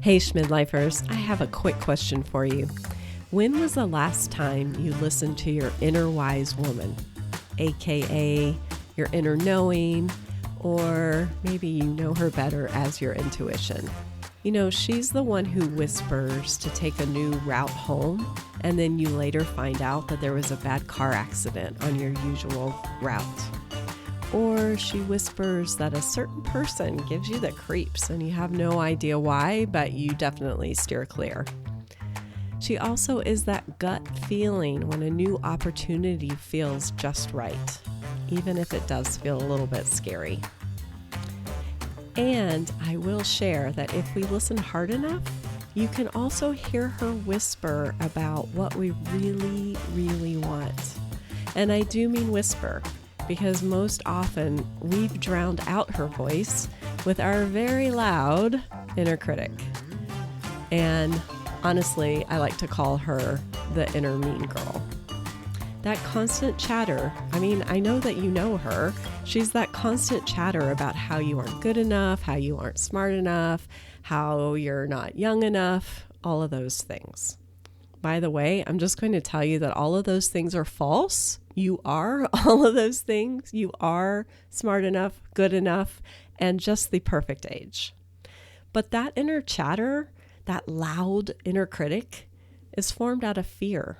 Hey Schmidlifers, I have a quick question for you. When was the last time you listened to your inner wise woman, aka your inner knowing, or maybe you know her better as your intuition? You know, she's the one who whispers to take a new route home, and then you later find out that there was a bad car accident on your usual route. Or she whispers that a certain person gives you the creeps and you have no idea why, but you definitely steer clear. She also is that gut feeling when a new opportunity feels just right, even if it does feel a little bit scary. And I will share that if we listen hard enough, you can also hear her whisper about what we really, really want. And I do mean whisper, because most often we've drowned out her voice with our very loud inner critic. And honestly, I like to call her the inner mean girl. That constant chatter, I know that you know her. She's that constant chatter about how you aren't good enough, how you aren't smart enough, how you're not young enough, all of those things. By the way, I'm just going to tell you that all of those things are false. You are all of those things. You are smart enough, good enough, and just the perfect age. But that inner chatter, that loud inner critic, is formed out of fear.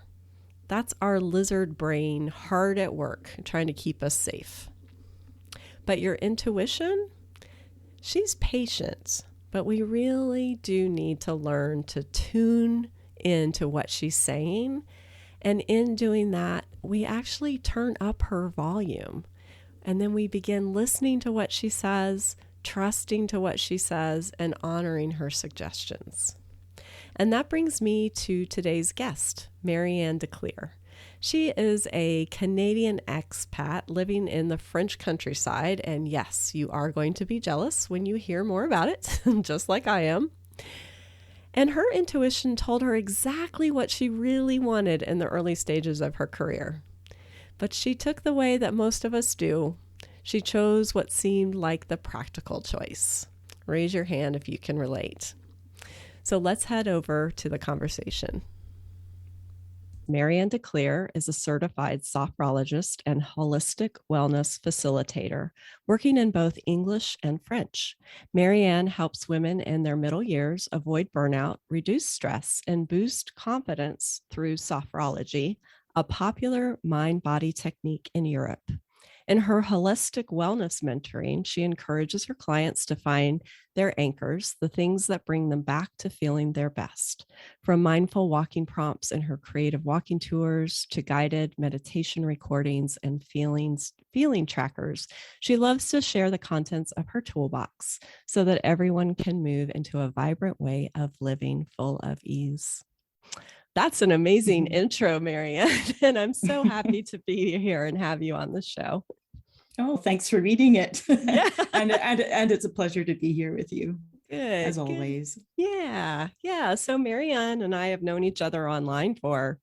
That's our lizard brain hard at work trying to keep us safe. But your intuition, she's patient, but we really do need to learn to tune into what she's saying. And in doing that, we actually turn up her volume. And then we begin listening to what she says, trusting to what she says, and honoring her suggestions. And that brings me to today's guest, Marianne de Kleer. She is a Canadian expat living in the French countryside. And yes, you are going to be jealous when you hear more about it, just like I am. And her intuition told her exactly what she really wanted in the early stages of her career. But she took the way that most of us do. She chose what seemed like the practical choice. Raise your hand if you can relate. So let's head over to the conversation. Marianne de Kleer is a certified sophrologist and holistic wellness facilitator, working in both English and French. Marianne helps women in their middle years avoid burnout, reduce stress, and boost confidence through sophrology, a popular mind-body technique in Europe. In her holistic wellness mentoring, she encourages her clients to find their anchors, the things that bring them back to feeling their best. From mindful walking prompts in her creative walking tours to guided meditation recordings and feeling trackers, she loves to share the contents of her toolbox so that everyone can move into a vibrant way of living full of ease. That's an amazing intro, Marianne, and I'm so happy to be here and have you on the show. Oh, thanks for reading it. Yeah. and it's a pleasure to be here with you. Good. As always. Good. Yeah. So Marianne and I have known each other online for,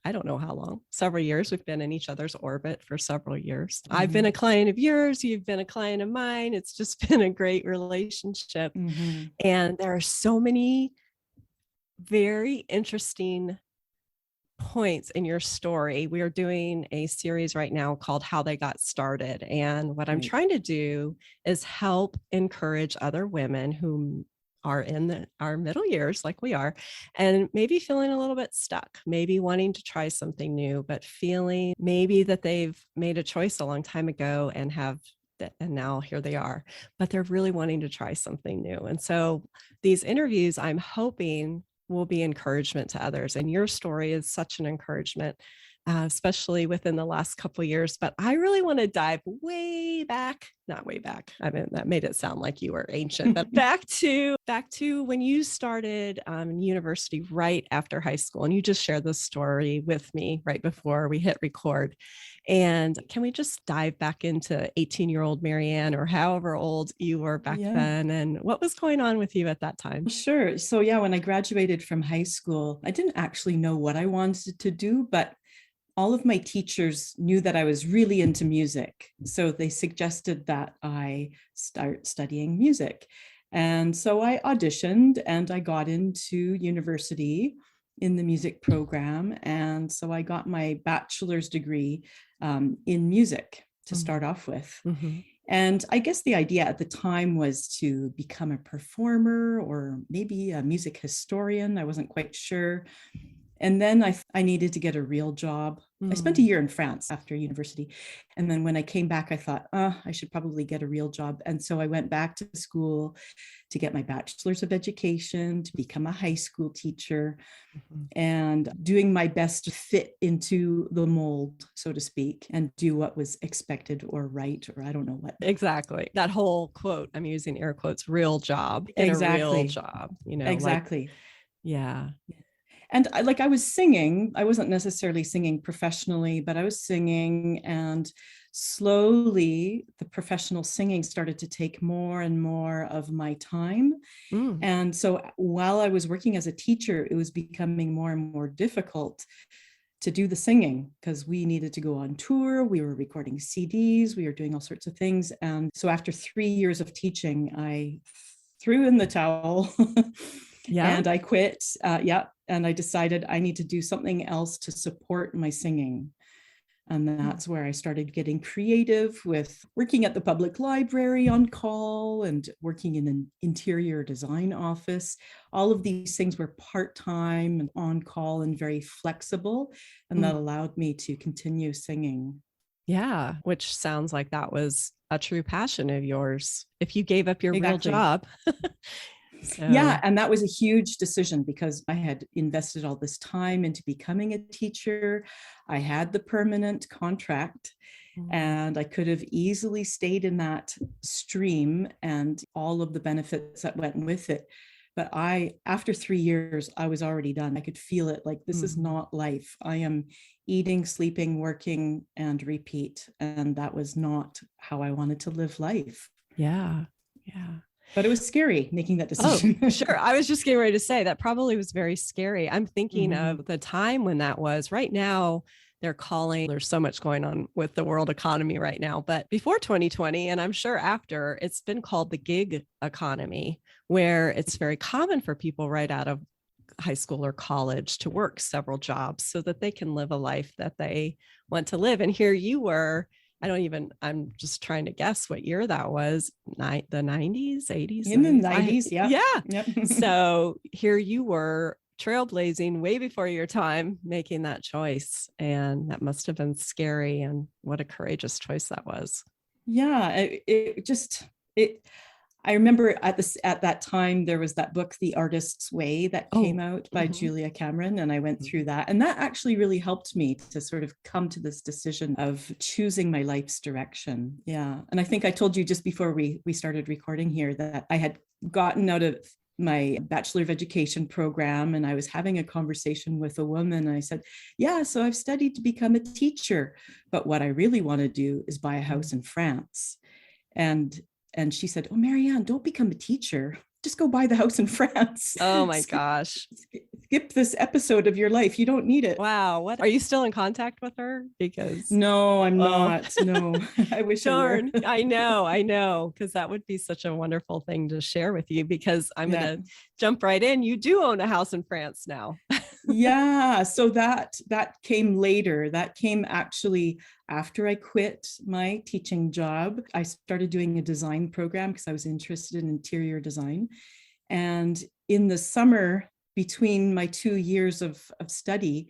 I don't know how long, several years. We've been in each other's orbit for several years. Mm-hmm. I've been a client of yours. You've been a client of mine. It's just been a great relationship. Mm-hmm. And there are so many very interesting points in your story. We are doing a series right now called How They Got Started. And what I'm trying to do is help encourage other women who are in our middle years like we are, and maybe feeling a little bit stuck, maybe wanting to try something new, but feeling maybe that they've made a choice a long time ago and now here they are, but they're really wanting to try something new. And so these interviews, I'm hoping, will be encouragement to others. And your story is such an encouragement, especially within the last couple of years. But I really want to dive not way back. That made it sound like you were ancient, but back to when you started university right after high school. And you just shared this story with me right before we hit record. And can we just dive back into 18-year-old Marianne, or however old you were back then, and what was going on with you at that time? Sure. So when I graduated from high school, I didn't actually know what I wanted to do, but all of my teachers knew that I was really into music. So they suggested that I start studying music. And so I auditioned and I got into university in the music program. And so I got my bachelor's degree in music to start off with. Mm-hmm. And I guess the idea at the time was to become a performer or maybe a music historian. I wasn't quite sure. And then I needed to get a real job. I spent a year in France after university. And then when I came back, I thought, I should probably get a real job. And so I went back to school to get my bachelor's of education, to become a high school teacher, and doing my best to fit into the mold, so to speak, and do what was expected or right, or I don't know what. Exactly. That whole quote, I'm using air quotes, real job. Exactly. A real job, Exactly. Like, yeah. And I was singing. I wasn't necessarily singing professionally, but I was singing, and slowly the professional singing started to take more and more of my time. And so while I was working as a teacher, it was becoming more and more difficult to do the singing because we needed to go on tour. We were recording CDs. We were doing all sorts of things. And so after 3 years of teaching, I threw in the towel. Yeah. And I quit. And I decided I need to do something else to support my singing. And that's where I started getting creative with working at the public library on call and working in an interior design office. All of these things were part-time and on call and very flexible. And that allowed me to continue singing. Yeah, which sounds like that was a true passion of yours. If you gave up your real job. So. Yeah, and that was a huge decision because I had invested all this time into becoming a teacher. I had the permanent contract and I could have easily stayed in that stream and all of the benefits that went with it. But after 3 years, I was already done. I could feel it like this is not life. I am eating, sleeping, working, and repeat. And that was not how I wanted to live life. Yeah. Yeah. But it was scary making that decision. Oh, sure. I was just getting ready to say that probably was very scary. I'm thinking of the time when that was. Right now, there's so much going on with the world economy right now. But before 2020, and I'm sure after, it's been called the gig economy, where it's very common for people right out of high school or college to work several jobs so that they can live a life that they want to live. And here you were. I'm just trying to guess what year that was, the 90s, 80s? In the 90s, yeah. Yeah. Yep. So here you were trailblazing way before your time, making that choice. And that must have been scary. And what a courageous choice that was. Yeah, I remember at that time, there was that book, The Artist's Way, that came out by Julia Cameron, and I went through that. And that actually really helped me to sort of come to this decision of choosing my life's direction. Yeah. And I think I told you just before we started recording here that I had gotten out of my Bachelor of Education program and I was having a conversation with a woman. And I said, yeah, so I've studied to become a teacher, but what I really want to do is buy a house in France. And she said, oh, Marianne, don't become a teacher. Just go buy the house in France. Oh my gosh. Skip this episode of your life. You don't need it. Wow. What? Are you still in contact with her? Because no, I'm not. No, I wish I were. I know. Because that would be such a wonderful thing to share with you, because I'm going to jump right in. You do own a house in France now. Yeah. So that came later. That came actually after I quit my teaching job. I started doing a design program because I was interested in interior design. And in the summer between my 2 years of study,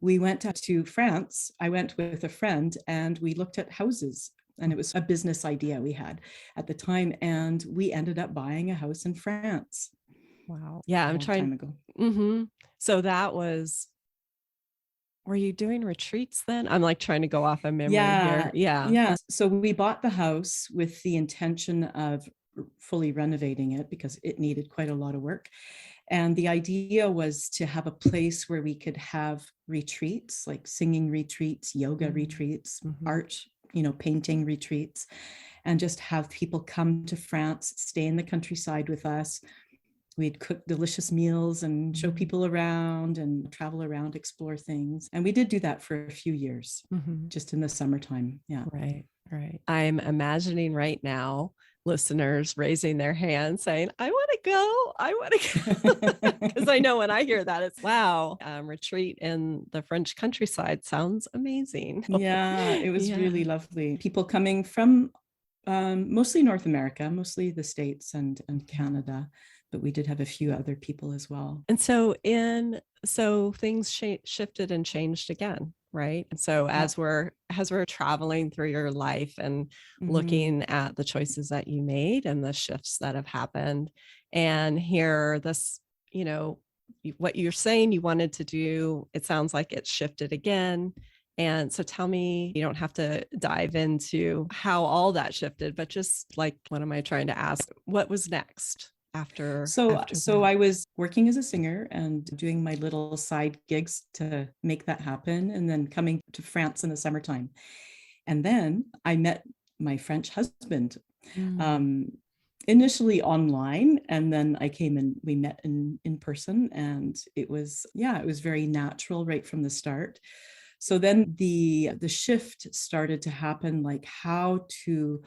we went to France. I went with a friend and we looked at houses. And it was a business idea we had at the time. And we ended up buying a house in France. Wow. Yeah, I'm trying. Time ago. So that was, were you doing retreats then? I'm like trying to go off of memory here. Yeah. So we bought the house with the intention of fully renovating it because it needed quite a lot of work. And the idea was to have a place where we could have retreats, like singing retreats, yoga retreats, art, painting retreats, and just have people come to France, stay in the countryside with us. We'd cook delicious meals and show people around and travel around, explore things. And we did do that for a few years, just in the summertime. Yeah. Right. I'm imagining right now listeners raising their hand saying, I want to go. I want to go. Because I know when I hear that, it's wow, retreat in the French countryside sounds amazing. Yeah, it was really lovely. People coming from mostly North America, mostly the States and Canada, but we did have a few other people as well. And so things shifted and changed again, right? And so as we're traveling through your life and looking at the choices that you made and the shifts that have happened, and hear this, what you're saying you wanted to do, it sounds like it shifted again. And so tell me, you don't have to dive into how all that shifted, but just like, what am I trying to ask? What was next? After I was working as a singer and doing my little side gigs to make that happen, and then coming to France in the summertime. And then I met my French husband, initially online, and then I came and we met in person, and it was very natural right from the start. So then the shift started to happen, like how to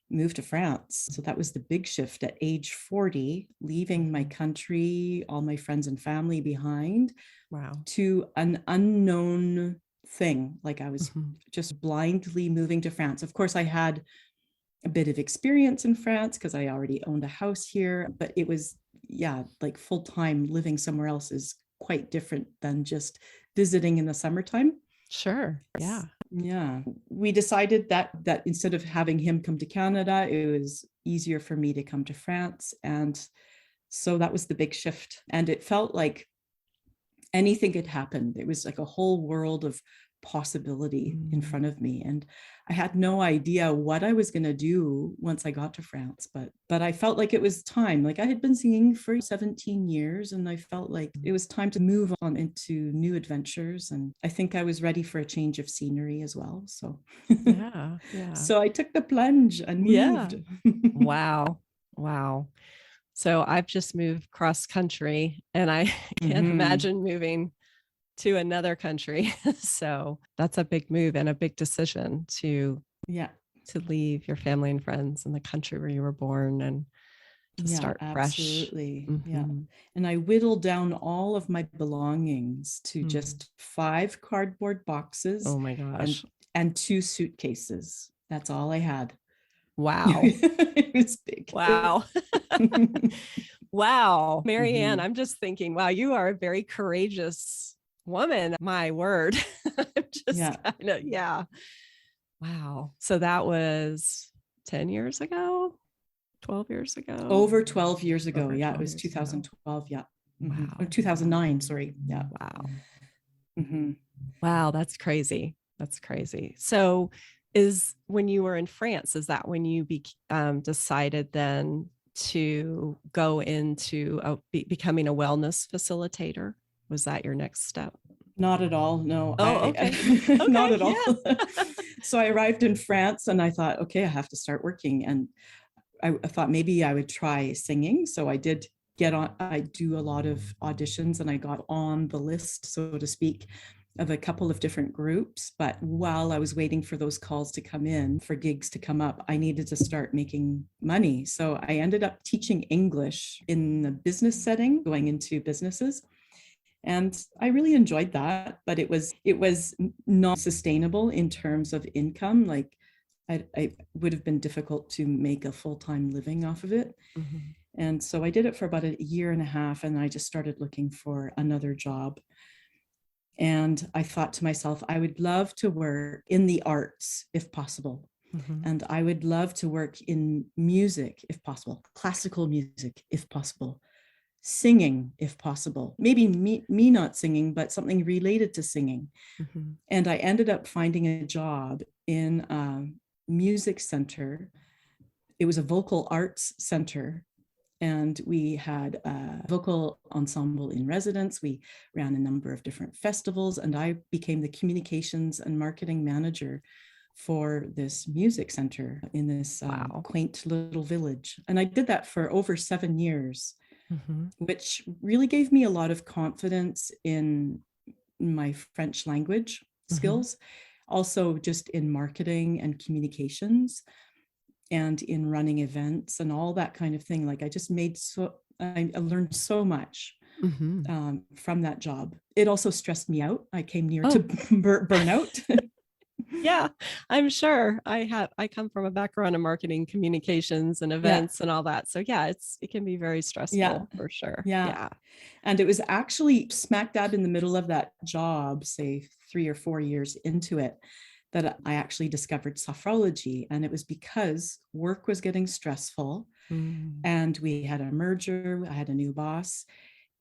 move to France. So that was the big shift at age 40, leaving my country, all my friends and family behind. Wow. To an unknown thing. Like I was just blindly moving to France. Of course, I had a bit of experience in France because I already owned a house here, but it was, like full-time living somewhere else is quite different than just visiting in the summertime. Sure. Yeah. Yeah. We decided that instead of having him come to Canada, it was easier for me to come to France. And so that was the big shift. And it felt like anything could happen. It was like a whole world of possibility in front of me. And I had no idea what I was going to do once I got to France, but I felt like it was time. Like I had been singing for 17 years and I felt like it was time to move on into new adventures. And I think I was ready for a change of scenery as well. So yeah. So I took the plunge and moved. Wow. So I've just moved cross country and I can't imagine moving to another country. So that's a big move and a big decision to leave your family and friends in the country where you were born and to start fresh. Absolutely. Yeah. And I whittled down all of my belongings to just 5 cardboard boxes. Oh my gosh. And 2 suitcases. That's all I had. Wow. It was big. Wow. Wow. Marianne, I'm just thinking, wow, you are a very courageous woman. My word. I'm just kind of, wow. So that was 10 years ago, 12 years ago. Over 12 years ago. It was 2012. Yeah. Wow. Or 2009. Sorry. Yeah. Wow. Wow. That's crazy. That's crazy. So when you were in France, is that when you decided then to go into becoming a wellness facilitator? Was that your next step? Not at all. No. Oh, okay. Not at all. So I arrived in France and I thought, okay, I have to start working. And I thought maybe I would try singing. So I did I do a lot of auditions and I got on the list, so to speak, of a couple of different groups. But while I was waiting for those calls to come in, for gigs to come up, I needed to start making money. So I ended up teaching English in the business setting, going into businesses. And I really enjoyed that, but it was not sustainable in terms of income. Like I would have been difficult to make a full-time living off of it. And so I did it for about a year and a half, and I just started looking for another job. And I thought to myself, I would love to work in the arts if possible. And I would love to work in music if possible, classical music if possible, singing if possible, maybe me not singing, but something related to singing. And I ended up finding a job in a music center. It was a vocal arts center. And we had a vocal ensemble in residence. We ran a number of different festivals, and I became the communications and marketing manager for this music center in this quaint little village. And I did that for over 7 years, which really gave me a lot of confidence in my French language skills, also just in marketing and communications. and in running events and all that kind of thing. Like I learned so much from that job. It also stressed me out. I came near to burnout. Yeah, I'm sure. I come from a background in marketing, communications, and events and all that. So yeah, it can be very stressful for sure. Yeah. And it was actually smack dab in the middle of that job, say 3 or 4 years into it, that I actually discovered sophrology. And it was because work was getting stressful and we had a merger, I had a new boss,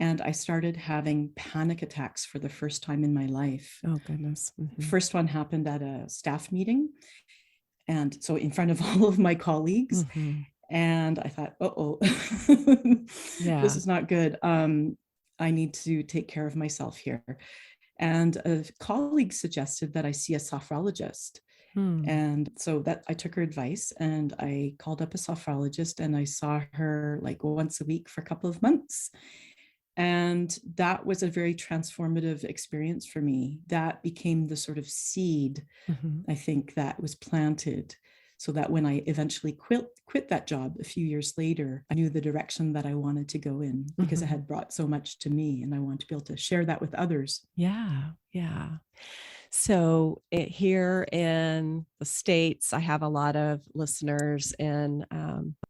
and I started having panic attacks for the first time in my life. Oh, goodness. The first one happened at a staff meeting. And so in front of all of my colleagues. And I thought, this is not good. I need to take care of myself here. And a colleague suggested that I see a sophrologist. And so that I took her advice and I called up a sophrologist and I saw her like once a week for a couple of months. And that was a very transformative experience for me. That became the sort of seed, I think, that was planted, so that when I eventually quit that job a few years later, I knew the direction that I wanted to go in because it had brought so much to me and I want to be able to share that with others. Yeah. So here in the States, I have a lot of listeners in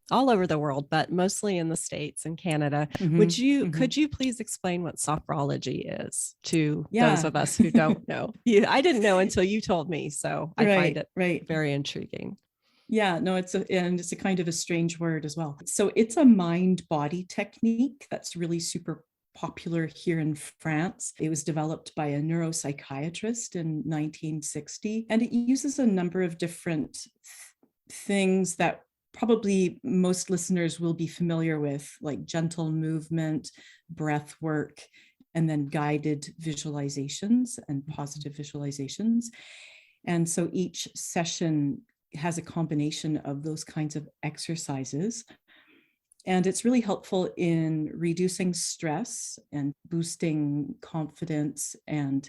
all over the world, but mostly in the States and Canada. Could you please explain what sophrology is to those of us who don't know? I didn't know until you told me, so I find it very intriguing. Yeah, no, it's a kind of a strange word as well. So it's a mind-body technique that's really super popular here in France. It was developed by a neuropsychiatrist in 1960, and it uses a number of different things that probably most listeners will be familiar with, like gentle movement, breath work, and then guided visualizations and positive visualizations. And so each session has a combination of those kinds of exercises. And it's really helpful in reducing stress and boosting confidence and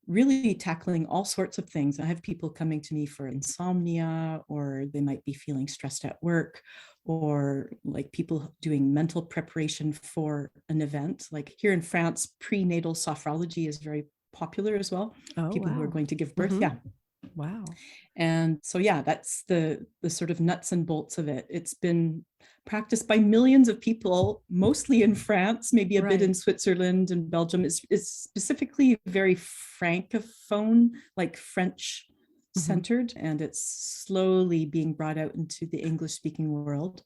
really tackling all sorts of things. I have people coming to me for insomnia, or they might be feeling stressed at work, or like people doing mental preparation for an event. Like here in France, prenatal sophrology is very popular as well. People who are going to give birth. Wow. And so, that's the sort of nuts and bolts of it. It's been practiced by millions of people, mostly in France, maybe a bit in Switzerland and Belgium. It's specifically very francophone, like French centered, and it's slowly being brought out into the English speaking world,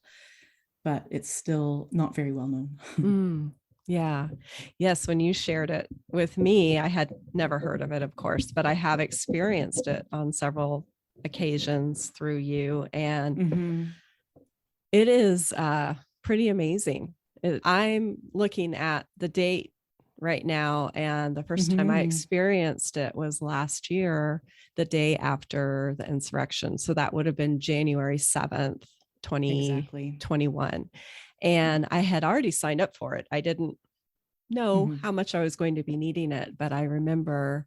but it's still not very well known. Yeah. Yes. When you shared it with me, I had never heard of it, of course, but I have experienced it on several occasions through you. And it is pretty amazing. I'm looking at the date right now, and the first time I experienced it was last year, the day after the insurrection. So that would have been January 7th, 2021. And I had already signed up for it. I didn't know how much I was going to be needing it, but I remember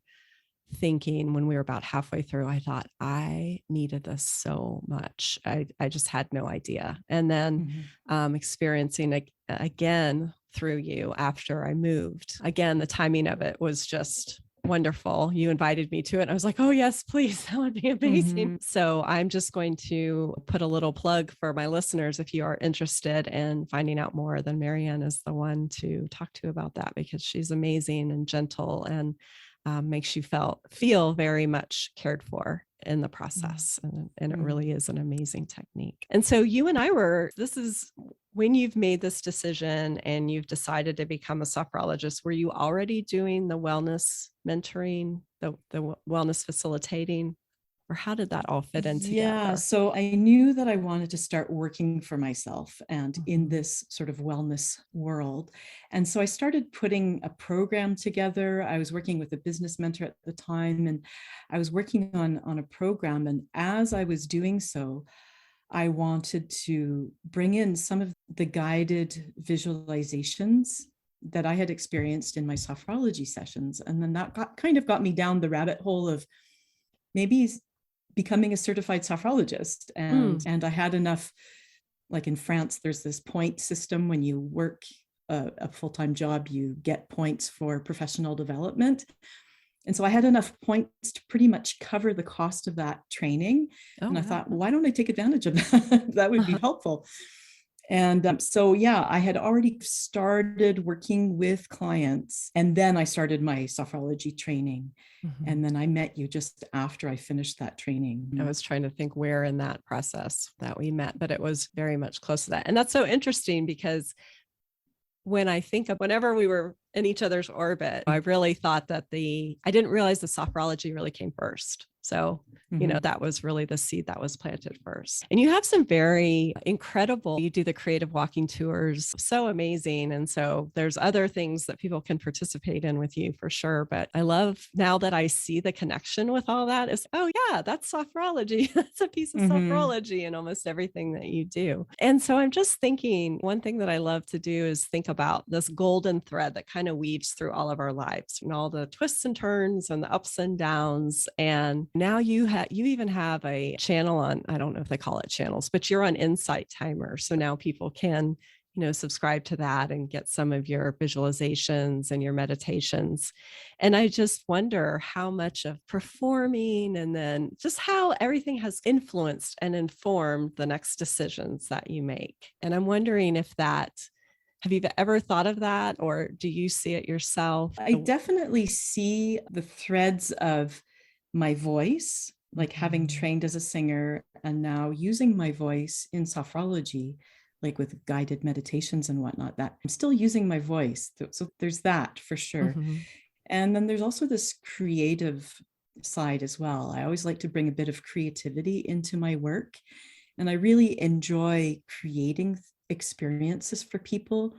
thinking when we were about halfway through, I thought I needed this so much. I just had no idea. And then experiencing it again through you after I moved. Again, the timing of it was just wonderful. You invited me to it. I was like, oh yes, please. That would be amazing. So I'm just going to put a little plug for my listeners. If you are interested in finding out more, then Marianne is the one to talk to about that, because she's amazing and gentle and makes you feel very much cared for in the process. And it really is an amazing technique. And so you and this is when you've made this decision and you've decided to become a sophrologist, were you already doing the wellness mentoring, the wellness facilitating, or how did that all fit in together? Yeah, so I knew that I wanted to start working for myself and in this sort of wellness world. And so I started putting a program together. I was working with a business mentor at the time, and I was working on a program. And as I was doing so, I wanted to bring in some of the guided visualizations that I had experienced in my sophrology sessions. And then that got me down the rabbit hole of maybe becoming a certified sophrologist. And I had enough, like in France, there's this point system. When you work a full-time job, you get points for professional development. And so I had enough points to pretty much cover the cost of that training. And I thought, well, why don't I take advantage of that? That would be helpful. And so, yeah, I had already started working with clients, and then I started my sophrology training. And then I met you just after I finished that training. I was trying to think where in that process that we met, but it was very much close to that. And that's so interesting, because when I think of whenever we were in each other's orbit, I really thought that I didn't realize the sophrology really came first. So, that was really the seed that was planted first. And you have some very incredible, you do the creative walking tours, so amazing. And so there's other things that people can participate in with you for sure. But I love now that I see the connection with all that is, oh yeah, that's sophrology. That's a piece of sophrology in almost everything that you do. And so I'm just thinking, one thing that I love to do is think about this golden thread that kind of weaves through all of our lives and all the twists and turns and the ups and downs. And now you even have a channel on, I don't know if they call it channels, but you're on Insight Timer. So now people can, subscribe to that and get some of your visualizations and your meditations. And I just wonder how much of performing and then just how everything has influenced and informed the next decisions that you make. And I'm wondering have you ever thought of that, or do you see it yourself? I definitely see the threads of my voice, like having trained as a singer and now using my voice in sophrology, like with guided meditations and whatnot, that I'm still using my voice. So there's that for sure. And then there's also this creative side as well. I always like to bring a bit of creativity into my work. And I really enjoy creating experiences for people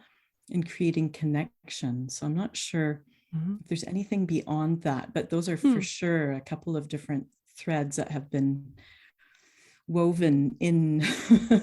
and creating connections. So I'm not sure if there's anything beyond that, but those are for sure a couple of different threads that have been woven in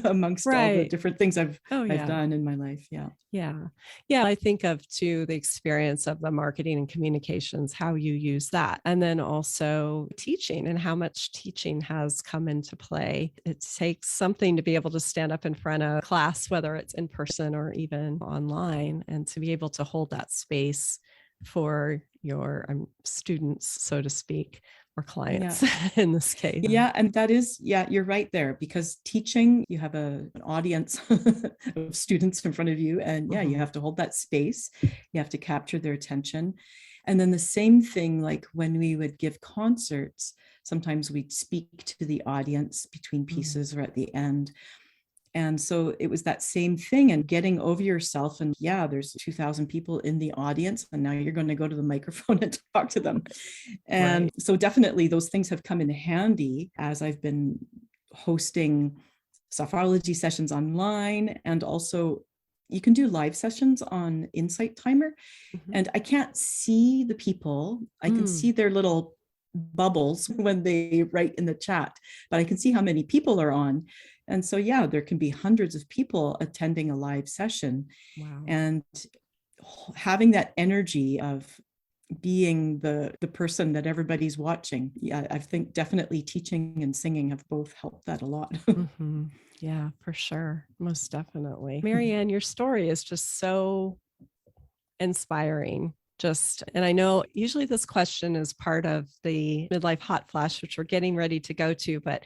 amongst all the different things I've done in my life. Yeah. I think of too the experience of the marketing and communications, how you use that, and then also teaching and how much teaching has come into play. It takes something to be able to stand up in front of class, whether it's in person or even online, and to be able to hold that space for your students, so to speak, or clients in this case. Yeah. And that is, you're right there, because teaching, you have an audience of students in front of you, and you have to hold that space. You have to capture their attention. And then the same thing, like when we would give concerts, sometimes we'd speak to the audience between pieces or at the end. And so it was that same thing, and getting over yourself. And there's 2,000 people in the audience, and now you're going to go to the microphone and talk to them. And so definitely those things have come in handy as I've been hosting sophrology sessions online. And also you can do live sessions on Insight Timer. And I can't see the people. I can see their little bubbles when they write in the chat, but I can see how many people are on. And so, there can be hundreds of people attending a live session. Wow. And having that energy of being the person that everybody's watching. I think definitely teaching and singing have both helped that a lot. Yeah, for sure. Most definitely. Marianne, your story is just so inspiring. And I know usually this question is part of the midlife hot flash, which we're getting ready to go to, but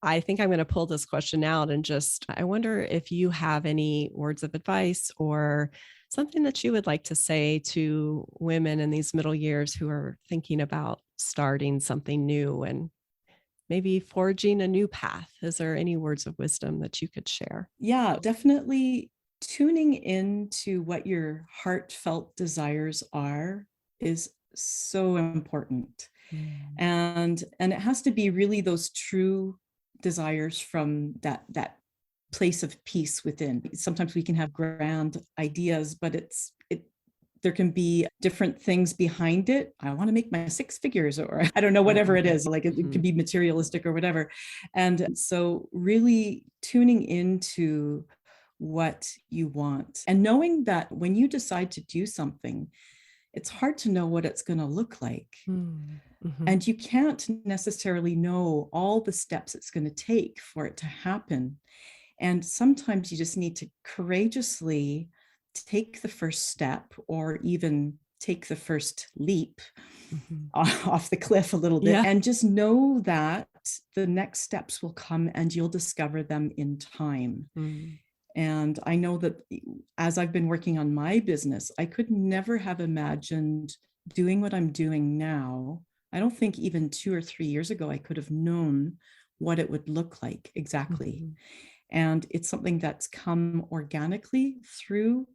I think I'm going to pull this question out and I wonder if you have any words of advice or something that you would like to say to women in these middle years who are thinking about starting something new and maybe forging a new path. Is there any words of wisdom that you could share? Yeah, definitely tuning into what your heartfelt desires are is so important. And it has to be really those true desires from that place of peace within. Sometimes we can have grand ideas, but there can be different things behind it. I want to make my 6 figures, or I don't know, whatever it is, like it could be materialistic or whatever. And so really tuning into what you want and knowing that when you decide to do something, it's hard to know what it's going to look like. And you can't necessarily know all the steps it's going to take for it to happen. And sometimes you just need to courageously take the first step, or even take the first leap off the cliff a little bit, and just know that the next steps will come and you'll discover them in time. And I know that as I've been working on my business, I could never have imagined doing what I'm doing now. I don't think even 2 or 3 years ago, I could have known what it would look like exactly. And it's something that's come organically through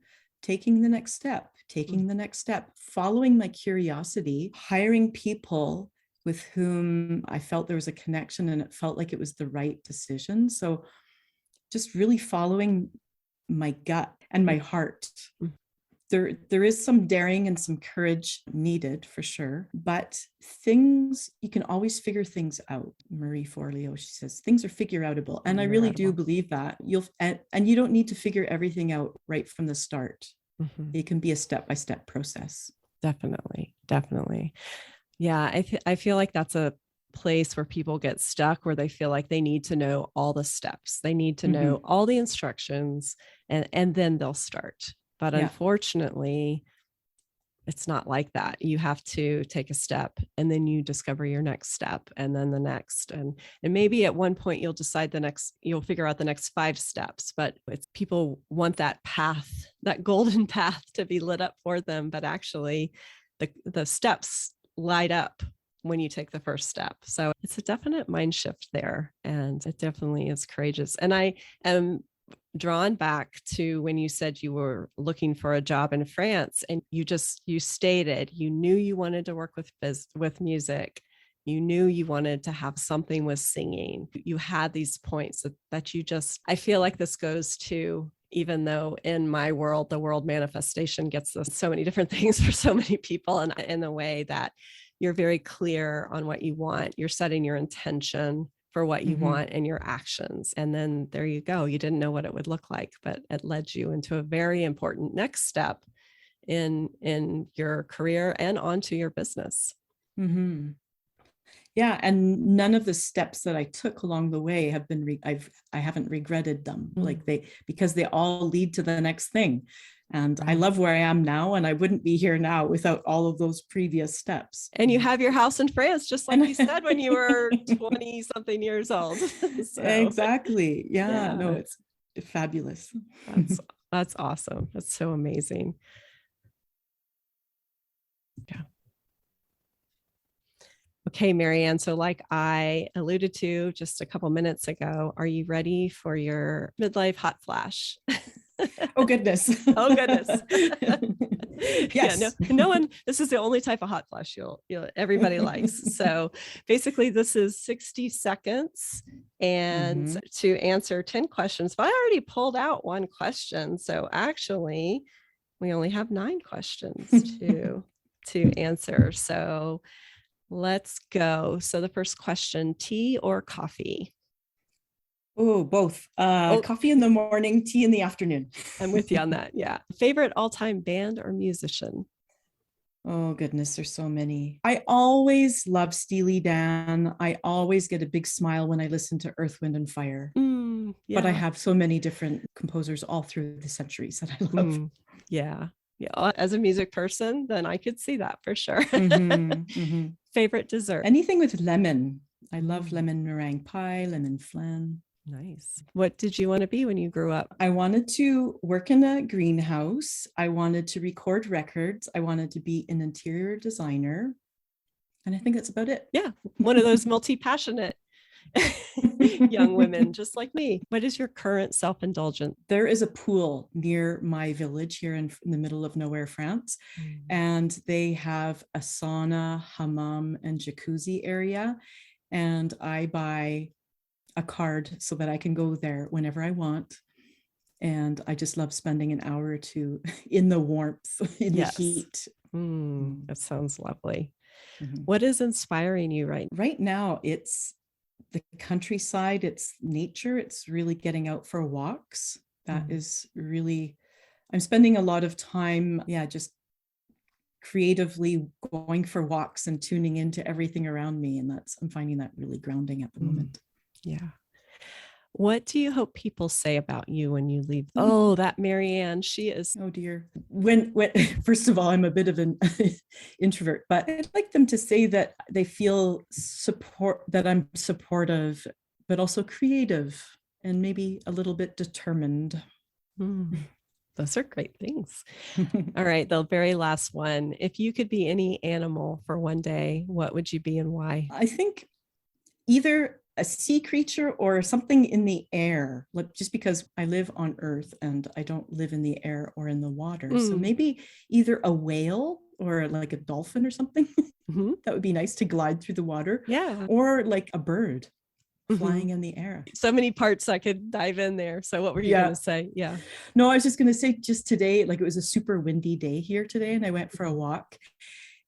taking the next step, following my curiosity, hiring people with whom I felt there was a connection and it felt like it was the right decision. So just really following my gut and my heart. There is some daring and some courage needed for sure, but you can always figure things out. Marie Forleo, she says, things are figure outable. And I really do believe that. And you don't need to figure everything out right from the start. It can be a step-by-step process. Definitely. Yeah, I feel like that's a place where people get stuck, where they feel like they need to know all the steps. They need to know all the instructions, and then they'll start. But unfortunately, it's not like that. You have to take a step, and then you discover your next step, and then the next. And maybe at one point you'll figure out the next 5 steps, but people want that path, that golden path to be lit up for them. But actually the steps light up when you take the first step. So it's a definite mind shift there, and it definitely is courageous. And I am drawn back to when you said you were looking for a job in France, and you stated you knew you wanted to work with music. You knew you wanted to have something with singing. You had these points that you just, I feel like this goes to, even though in my world, the world manifestation gets us so many different things for so many people, and in the way that you're very clear on what you want. You're setting your intention for what you want and your actions. And then there you go. You didn't know what it would look like, but it led you into a very important next step in your career and onto your business. Yeah. And none of the steps that I took along the way have been, I haven't regretted them, because they all lead to the next thing. And I love where I am now, and I wouldn't be here now without all of those previous steps. And you have your house in France, just like you said, when you were 20 something years old. So, exactly. Yeah. No, it's fabulous. That's awesome. That's so amazing. Yeah. Okay, Marianne. So like I alluded to just a couple minutes ago, are you ready for your midlife hot flash? Oh, goodness. Yes. Yeah, no one, this is the only type of hot flash everybody likes. So basically this is 60 seconds and to answer 10 questions, but I already pulled out 1 question. So actually we only have 9 questions to answer. So let's go. So the first question, tea or coffee? Oh, both. Coffee in the morning, tea in the afternoon. I'm with you on that. Yeah. Favorite all-time band or musician? Oh, goodness. There's so many. I always love Steely Dan. I always get a big smile when I listen to Earth, Wind and Fire. But I have so many different composers all through the centuries that I love. Yeah. As a music person, then I could see that for sure. Favorite dessert? Anything with lemon. I love lemon meringue pie, lemon flan. Nice. What did you want to be when you grew up? I wanted to work in a greenhouse. I wanted to record records. I wanted to be an interior designer. And I think that's about it. Yeah. One of those multi-passionate young women, just like me. What is your current self-indulgence? There is a pool near my village here in the middle of nowhere, France. And they have a sauna, hammam, and jacuzzi area. And I buy a card so that I can go there whenever I want. And I just love spending an hour or two in the warmth, in the heat. That sounds lovely. What is inspiring you right now? It's the countryside, it's nature, it's really getting out for walks. That is really, I'm spending a lot of time, just creatively going for walks and tuning into everything around me. And I'm finding that really grounding at the moment. Yeah. What do you hope people say about you when you leave? Oh, that Marianne, she is. Oh dear. When first of all, I'm a bit of an introvert, but I'd like them to say that they feel that I'm supportive, but also creative and maybe a little bit determined. Those are great things. All right, the very last one. If you could be any animal for one day, what would you be and why? I think either a sea creature or something in the air, just because I live on Earth and I don't live in the air or in the water. So maybe either a whale or like a dolphin or something. That would be nice to glide through the water. Yeah. Or like a bird flying in the air. So many parts I could dive in there. So what were you going to say? Yeah. No, I was just going to say just today, like it was a super windy day here today and I went for a walk.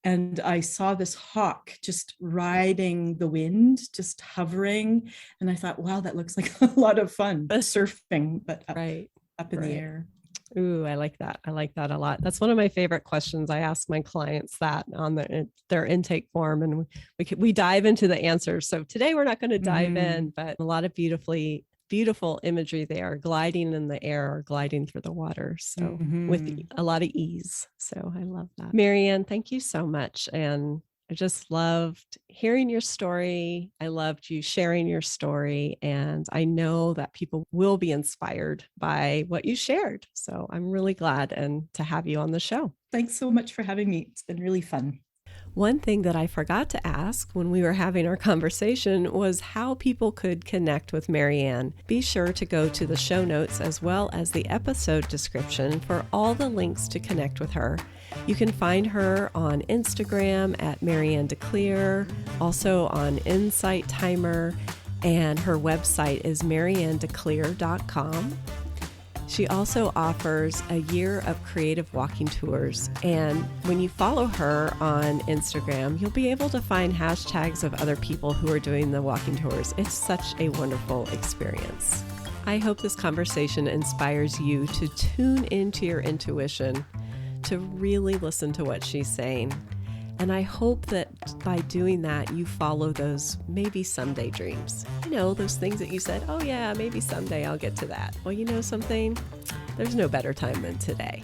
And I saw this hawk just riding the wind, just hovering. And I thought, wow, that looks like a lot of fun. Surfing, but up in the air. Ooh, I like that. I like that a lot. That's one of my favorite questions. I ask my clients that on their intake form, and we dive into the answers. So today we're not going to dive in, but a lot of beautiful imagery there, gliding in the air or gliding through the water. So with a lot of ease. So I love that. Marianne, thank you so much. And I just loved hearing your story. I loved you sharing your story. And I know that people will be inspired by what you shared. So I'm really glad to have you on the show. Thanks so much for having me. It's been really fun. One thing that I forgot to ask when we were having our conversation was how people could connect with Marianne. Be sure to go to the show notes as well as the episode description for all the links to connect with her. You can find her on Instagram at Marianne Kleer, also on Insight Timer, and her website is mariannedecleer.com. She also offers a year of creative walking tours. And when you follow her on Instagram, you'll be able to find hashtags of other people who are doing the walking tours. It's such a wonderful experience. I hope this conversation inspires you to tune into your intuition, to really listen to what she's saying. And I hope that by doing that, you follow those maybe someday dreams. You know, those things that you said, oh yeah, maybe someday I'll get to that. Well, you know something? There's no better time than today.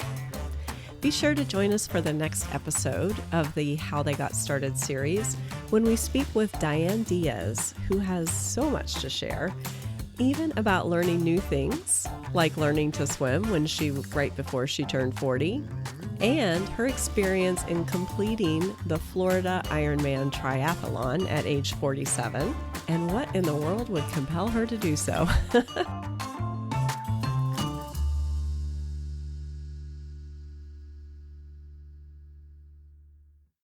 Be sure to join us for the next episode of the How They Got Started series when we speak with Diane Diaz, who has so much to share, even about learning new things, like learning to swim right before she turned 40, and her experience in completing the Florida Ironman triathlon at age 47, and what in the world would compel her to do so.